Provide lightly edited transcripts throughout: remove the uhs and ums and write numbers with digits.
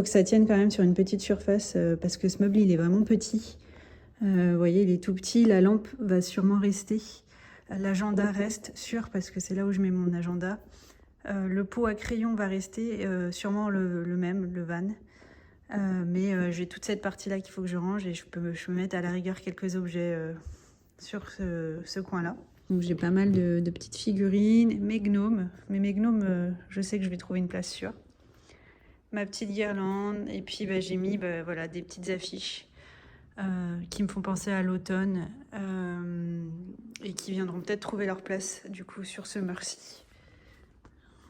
Faut que ça tienne quand même sur une petite surface parce que ce meuble il est vraiment petit. Vous voyez, il est tout petit, la lampe va sûrement rester. L'agenda reste sûr parce que c'est là où je mets mon agenda. Le pot à crayon va rester sûrement le même, le van. Mais j'ai toute cette partie-là qu'il faut que je range et je peux mettre à la rigueur quelques objets sur ce coin-là. Donc j'ai pas mal de petites figurines, mes gnomes. Mais mes gnomes, je sais que je vais trouver une place sûre. Ma petite guirlande et puis j'ai mis voilà, des petites affiches qui me font penser à l'automne et qui viendront peut-être trouver leur place du coup sur ce mur-ci.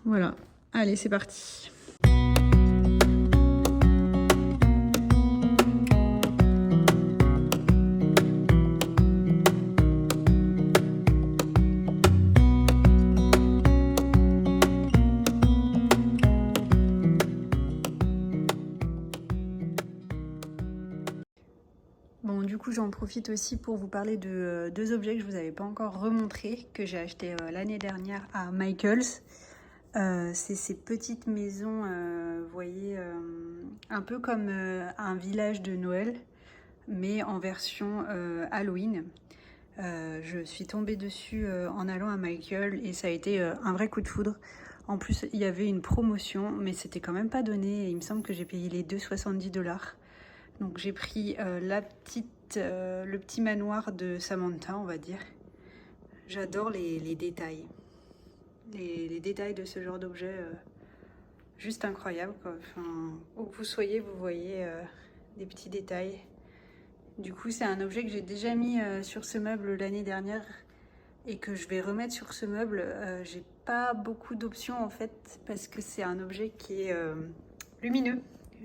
Voilà, allez c'est parti. Bon, du coup, j'en profite aussi pour vous parler de deux objets que je vous avais pas encore remontrés, que j'ai acheté l'année dernière à Michaels. C'est ces petites maisons, vous voyez, un peu comme un village de Noël, mais en version Halloween. Je suis tombée dessus en allant à Michaels et ça a été un vrai coup de foudre. En plus, il y avait une promotion, mais c'était quand même pas donné. Et il me semble que j'ai payé les 2,70 $. Donc j'ai pris le petit manoir de Samantha, on va dire. J'adore les détails. Les détails de ce genre d'objet, juste incroyable, quoi. Enfin, où que vous soyez, vous voyez des petits détails. Du coup, c'est un objet que j'ai déjà mis sur ce meuble l'année dernière et que je vais remettre sur ce meuble. J'ai pas beaucoup d'options en fait parce que c'est un objet qui est lumineux.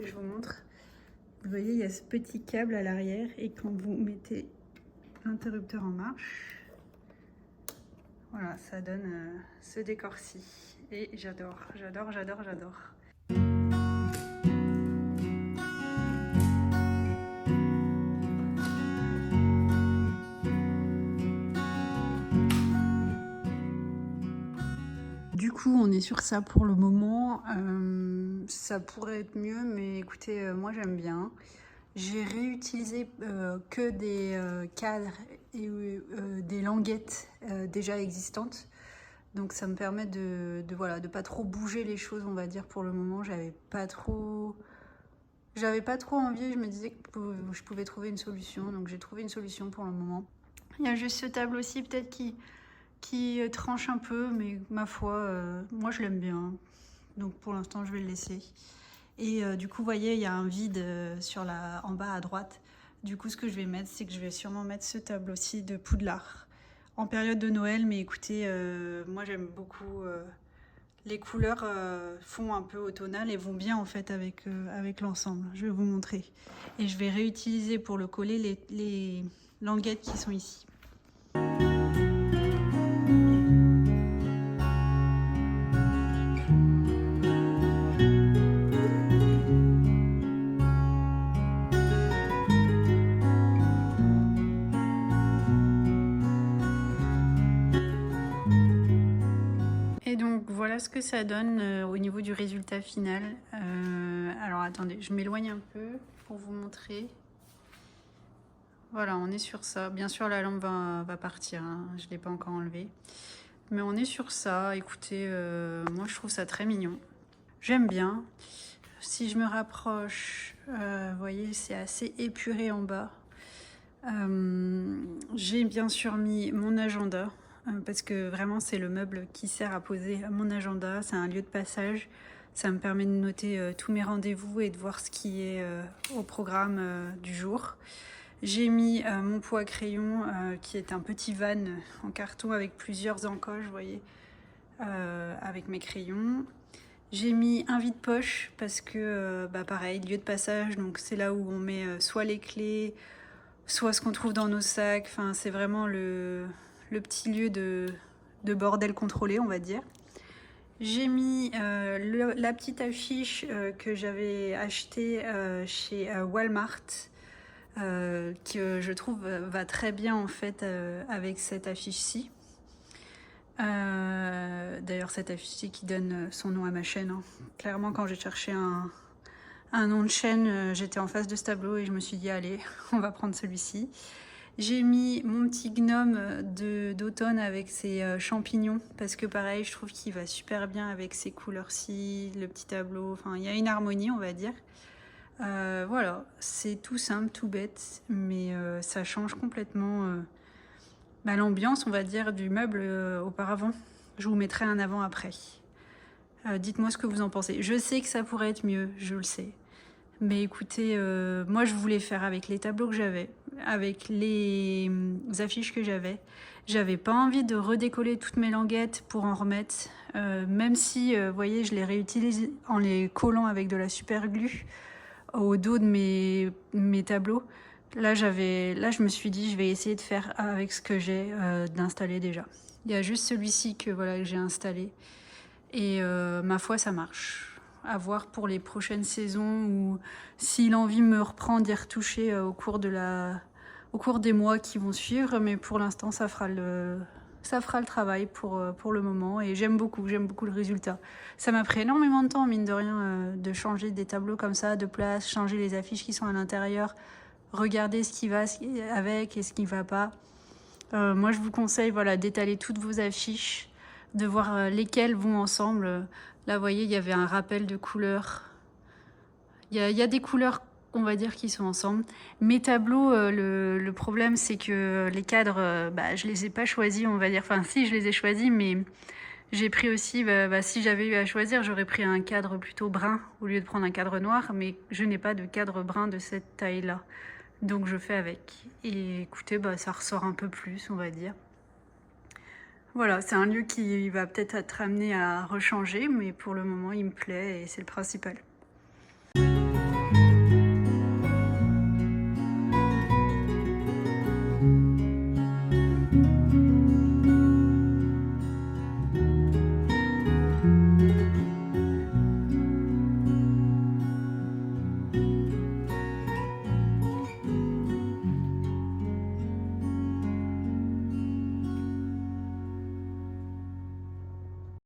Je vous montre. Vous voyez, il y a ce petit câble à l'arrière et quand vous mettez l'interrupteur en marche, voilà, ça donne ce décor-ci. Et j'adore, j'adore, j'adore, j'adore. Du coup, on est sur ça pour le moment. Ça pourrait être mieux, mais écoutez, moi j'aime bien. J'ai réutilisé que des cadres et des languettes déjà existantes. Donc ça me permet voilà, de pas trop bouger les choses, on va dire, pour le moment. J'avais pas trop envie, je me disais que je pouvais trouver une solution. Donc j'ai trouvé une solution pour le moment. Il y a juste ce tableau aussi peut-être qui tranche un peu, mais ma foi, moi je l'aime bien. Donc pour l'instant, je vais le laisser. Et du coup, vous voyez, il y a un vide en bas à droite. Du coup, ce que je vais mettre, c'est que je vais sûrement mettre ce tableau-ci de Poudlard en période de Noël. Mais écoutez, moi j'aime beaucoup les couleurs font un peu automnal et vont bien en fait avec l'ensemble. Je vais vous montrer. Et je vais réutiliser pour le coller les languettes qui sont ici. Et donc voilà ce que ça donne au niveau du résultat final. Alors attendez, je m'éloigne un peu pour vous montrer. Voilà, on est sur ça. Bien sûr, la lampe va partir, hein. Je ne l'ai pas encore enlevée. Mais on est sur ça. Écoutez, moi je trouve ça très mignon. J'aime bien. Si je me rapproche, vous voyez, c'est assez épuré en bas. J'ai bien sûr mis mon agenda. Parce que vraiment c'est le meuble qui sert à poser mon agenda, c'est un lieu de passage, ça me permet de noter tous mes rendez-vous et de voir ce qui est au programme du jour. J'ai mis mon pot à crayon qui est un petit van en carton avec plusieurs encoches, vous voyez, avec mes crayons. J'ai mis un vide-poche parce que pareil, lieu de passage, donc c'est là où on met soit les clés, soit ce qu'on trouve dans nos sacs, enfin c'est vraiment le petit lieu de bordel contrôlé, on va dire. J'ai mis la petite affiche que j'avais achetée chez Walmart, que je trouve va très bien en fait avec cette affiche-ci. D'ailleurs cette affiche-ci qui donne son nom à ma chaîne, hein. Clairement quand j'ai cherché un un nom de chaîne, j'étais en face de ce tableau et je me suis dit allez, on va prendre celui-ci. J'ai mis mon petit gnome d'automne avec ses champignons parce que pareil, je trouve qu'il va super bien avec ces couleurs-ci, le petit tableau. Enfin, il y a une harmonie, on va dire. Voilà, c'est tout simple, tout bête, mais ça change complètement l'ambiance, on va dire, du meuble auparavant. Je vous mettrai un avant-après. Dites-moi ce que vous en pensez. Je sais que ça pourrait être mieux, je le sais. Mais écoutez, moi je voulais faire avec les tableaux que j'avais, avec les affiches que j'avais. J'avais pas envie de redécoller toutes mes languettes pour en remettre, même si, vous voyez, je les réutilise en les collant avec de la super glue au dos de mes tableaux. Là, je me suis dit, je vais essayer de faire avec ce que j'ai, d'installer déjà. Il y a juste celui-ci que, voilà, que j'ai installé. Et ma foi, ça marche. À voir pour les prochaines saisons ou si l'envie me reprend d'y retoucher au cours des mois qui vont suivre. Mais pour l'instant, ça fera le travail pour le moment. Et j'aime beaucoup le résultat. Ça m'a pris énormément de temps, mine de rien, de changer des tableaux comme ça, de place, changer les affiches qui sont à l'intérieur, regarder ce qui va avec et ce qui ne va pas. Moi, je vous conseille voilà, d'étaler toutes vos affiches, de voir lesquelles vont ensemble. Là, vous voyez, il y avait un rappel de couleurs. Il y a des couleurs, on va dire, qui sont ensemble. Mes tableaux, le problème, c'est que les cadres, je les ai pas choisis, on va dire. Enfin, si, je les ai choisis, mais j'ai pris aussi, si j'avais eu à choisir, j'aurais pris un cadre plutôt brun au lieu de prendre un cadre noir, mais je n'ai pas de cadre brun de cette taille-là. Donc, je fais avec. Et écoutez, ça ressort un peu plus, on va dire. Voilà, c'est un lieu qui va peut-être être amené à rechanger, mais pour le moment, il me plaît et c'est le principal.